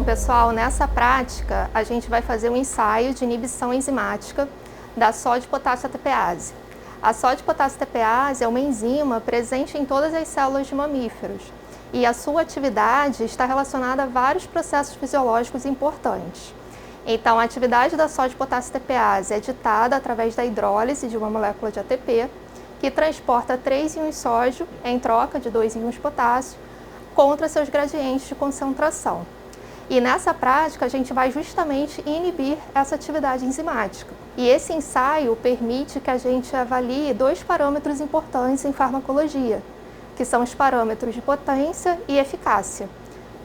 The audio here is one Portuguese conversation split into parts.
pessoal, nessa prática a gente vai fazer um ensaio de inibição enzimática da sódio-potássio ATPase. A sódio-potássio ATPase é uma enzima presente em todas as células de mamíferos e a sua atividade está relacionada a vários processos fisiológicos importantes. Então, a atividade da sódio-potássio ATPase é ditada através da hidrólise de uma molécula de ATP, que transporta 3 íons sódio em troca de 2 íons potássio contra seus gradientes de concentração. E nessa prática, a gente vai justamente inibir essa atividade enzimática. E esse ensaio permite que a gente avalie 2 parâmetros importantes em farmacologia, que são os parâmetros de potência e eficácia.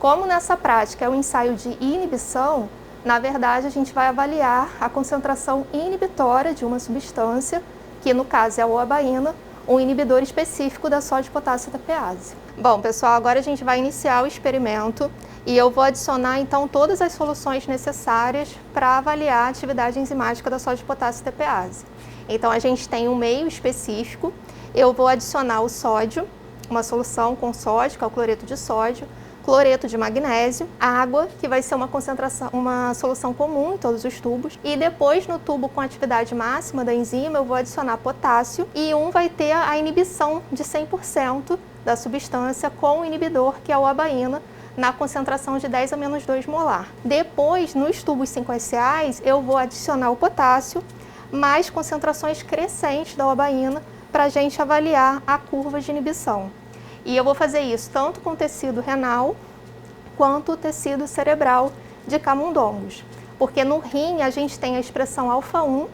Como nessa prática é um ensaio de inibição, na verdade, a gente vai avaliar a concentração inibitória de uma substância, que no caso é a uabaína, um inibidor específico da sódio-potássio ATPase. Bom, pessoal, agora a gente vai iniciar o experimento e eu vou adicionar então todas as soluções necessárias para avaliar a atividade enzimática da sódio-potássio ATPase. Então a gente tem um meio específico, eu vou adicionar o sódio, uma solução com sódio, que é o cloreto de sódio, cloreto de magnésio, água, que vai ser uma solução comum em todos os tubos, e depois no tubo com atividade máxima da enzima eu vou adicionar potássio e um vai ter a inibição de 100% da substância com o inibidor, que é a uabaína, na concentração de 10 a menos 2 molar. Depois, nos tubos 5-esseais, eu vou adicionar o potássio, mais concentrações crescentes da uabaína, para a gente avaliar a curva de inibição. E eu vou fazer isso tanto com tecido renal quanto o tecido cerebral de camundongos. Porque no rim a gente tem a expressão alfa-1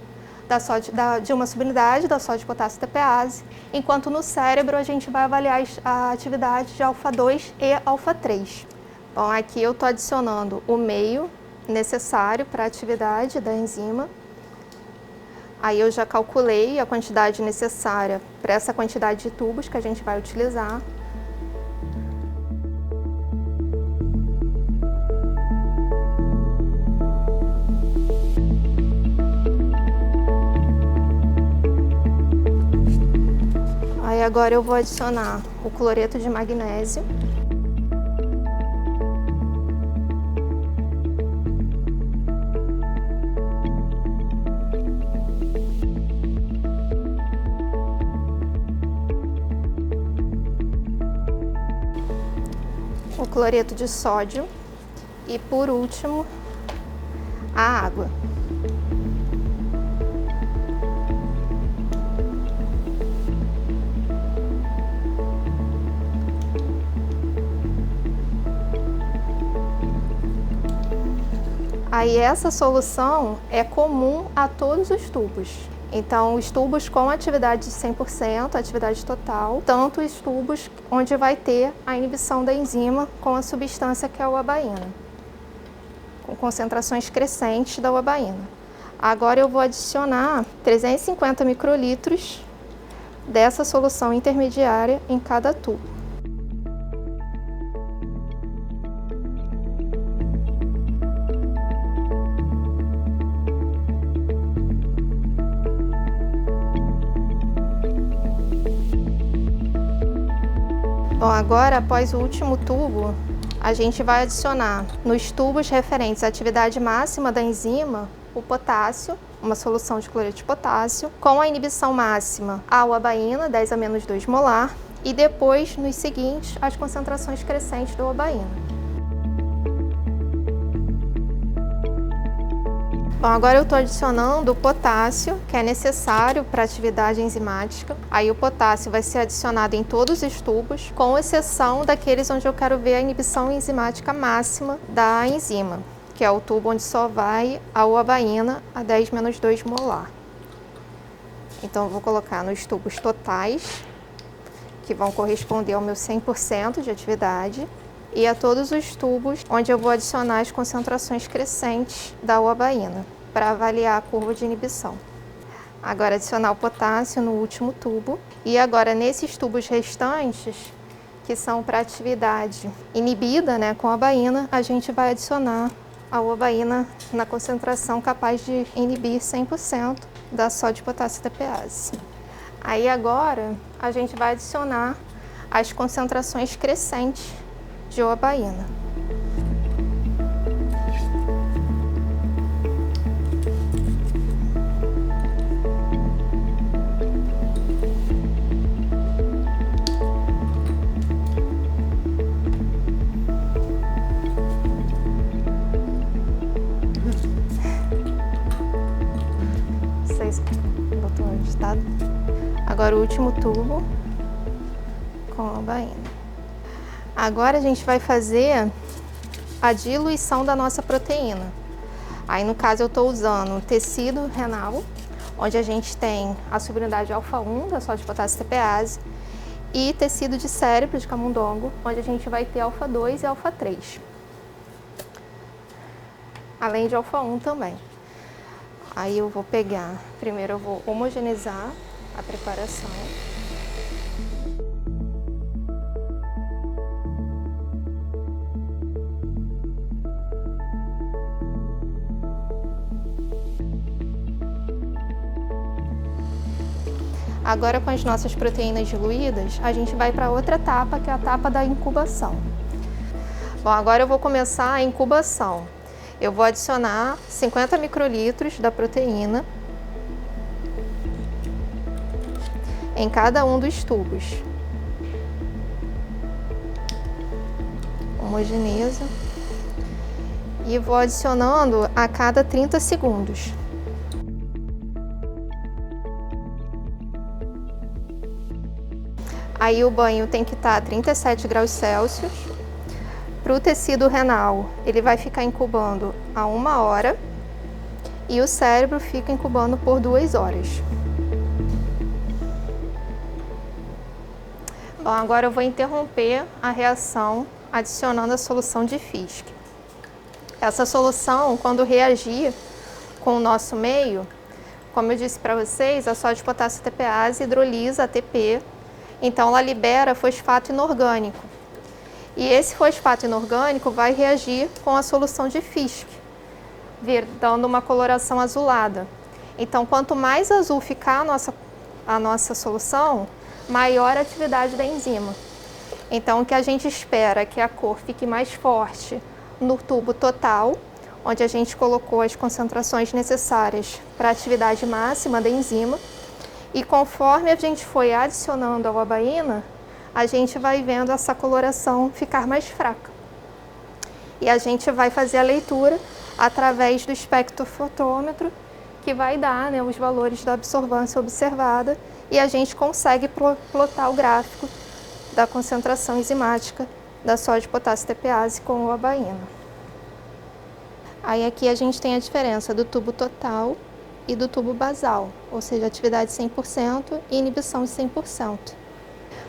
de uma subunidade da sódio-potássio ATPase, enquanto no cérebro a gente vai avaliar a atividade de alfa-2 e alfa-3. Bom, aqui eu estou adicionando o meio necessário para a atividade da enzima. Aí eu já calculei a quantidade necessária para essa quantidade de tubos que a gente vai utilizar. Aí agora eu vou adicionar o cloreto de magnésio. O cloreto de sódio e, por último, a água. Aí essa solução é comum a todos os tubos. Então, os tubos com atividade de 100%, atividade total, tanto os tubos onde vai ter a inibição da enzima com a substância que é a uabaína, com concentrações crescentes da uabaína. Agora eu vou adicionar 350 microlitros dessa solução intermediária em cada tubo. Bom, agora, após o último tubo, a gente vai adicionar nos tubos referentes à atividade máxima da enzima o potássio, uma solução de cloreto de potássio, com a inibição máxima a uabaína, 10 a menos 2 molar, e depois, nos seguintes, as concentrações crescentes da uabaína. Bom, agora eu estou adicionando o potássio, que é necessário para a atividade enzimática. Aí o potássio vai ser adicionado em todos os tubos, com exceção daqueles onde eu quero ver a inibição enzimática máxima da enzima, que é o tubo onde só vai a uabaína a 10 menos 2 molar. Então eu vou colocar nos tubos totais, que vão corresponder ao meu 100% de atividade, e a todos os tubos onde eu vou adicionar as concentrações crescentes da uabaína para avaliar a curva de inibição. Agora adicionar o potássio no último tubo e agora nesses tubos restantes, que são para atividade inibida, né, com a uabaína, a gente vai adicionar a uabaína na concentração capaz de inibir 100% da sódio-potássio ATPase. Aí agora a gente vai adicionar as concentrações crescentes de uabaína. Agora o último tubo com a abaína. Agora a gente vai fazer a diluição da nossa proteína. Aí no caso eu estou usando tecido renal, onde a gente tem a subunidade alfa-1 da sódio potássio TPase, e tecido de cérebro de camundongo, onde a gente vai ter alfa-2 e alfa-3. Além de alfa-1 também. Aí eu vou pegar, primeiro eu vou homogeneizar a preparação. Agora, com as nossas proteínas diluídas, a gente vai para outra etapa, que é a etapa da incubação. Bom, agora eu vou começar a incubação. Eu vou adicionar 50 microlitros da proteína em cada um dos tubos. Homogeneiza. E vou adicionando a cada 30 segundos. Aí o banho tem que estar a 37 graus Celsius. Para o tecido renal, ele vai ficar incubando a 1 hora e o cérebro fica incubando por 2 horas. Bom, agora eu vou interromper a reação adicionando a solução de Fisch. Essa solução, quando reagir com o nosso meio, como eu disse para vocês, a sódio potássio TPase hidrolisa ATP, então ela libera fosfato inorgânico. E esse fosfato inorgânico vai reagir com a solução de Fisch, dando uma coloração azulada. Então, quanto mais azul ficar a nossa solução, maior a atividade da enzima. Então, o que a gente espera é que a cor fique mais forte no tubo total, onde a gente colocou as concentrações necessárias para a atividade máxima da enzima. E conforme a gente foi adicionando a abaína, a gente vai vendo essa coloração ficar mais fraca. E a gente vai fazer a leitura através do espectrofotômetro, que vai dar, né, os valores da absorvância observada, e a gente consegue plotar o gráfico da concentração enzimática da sódio potássio TPase com a abaína. Aí aqui a gente tem a diferença do tubo total e do tubo basal, ou seja, atividade 100% e inibição de 100%.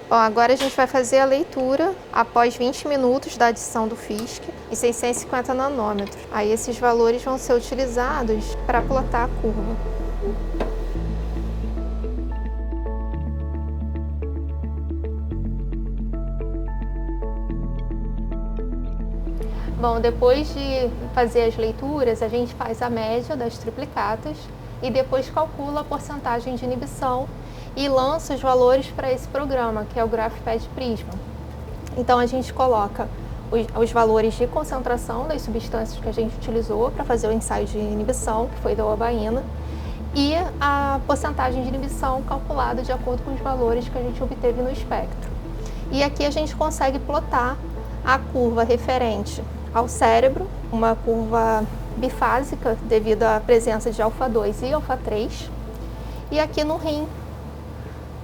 Bom, agora a gente vai fazer a leitura após 20 minutos da adição do Fisch em 650 nanômetros. Aí esses valores vão ser utilizados para plotar a curva. Bom, depois de fazer as leituras, a gente faz a média das triplicatas e depois calcula a porcentagem de inibição e lança os valores para esse programa, que é o GraphPad Prisma. Então a gente coloca os valores de concentração das substâncias que a gente utilizou para fazer o ensaio de inibição, que foi da abaína, e a porcentagem de inibição calculada de acordo com os valores que a gente obteve no espectro. E aqui a gente consegue plotar a curva referente ao cérebro, uma curva bifásica devido à presença de alfa-2 e alfa-3, e aqui no rim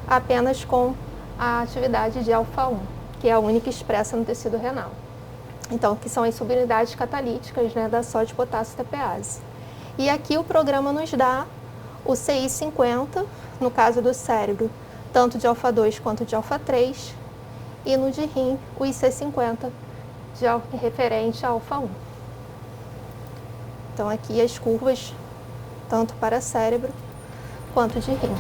apenas com a atividade de alfa-1, que é a única expressa no tecido renal. Então, que são as subunidades catalíticas, né, da sódio potássio TPase. E aqui o programa nos dá o CI50, no caso do cérebro, tanto de alfa-2 quanto de alfa-3, e no de rim, o IC50, referente a alfa-1. Então, aqui as curvas, tanto para cérebro quanto de rim.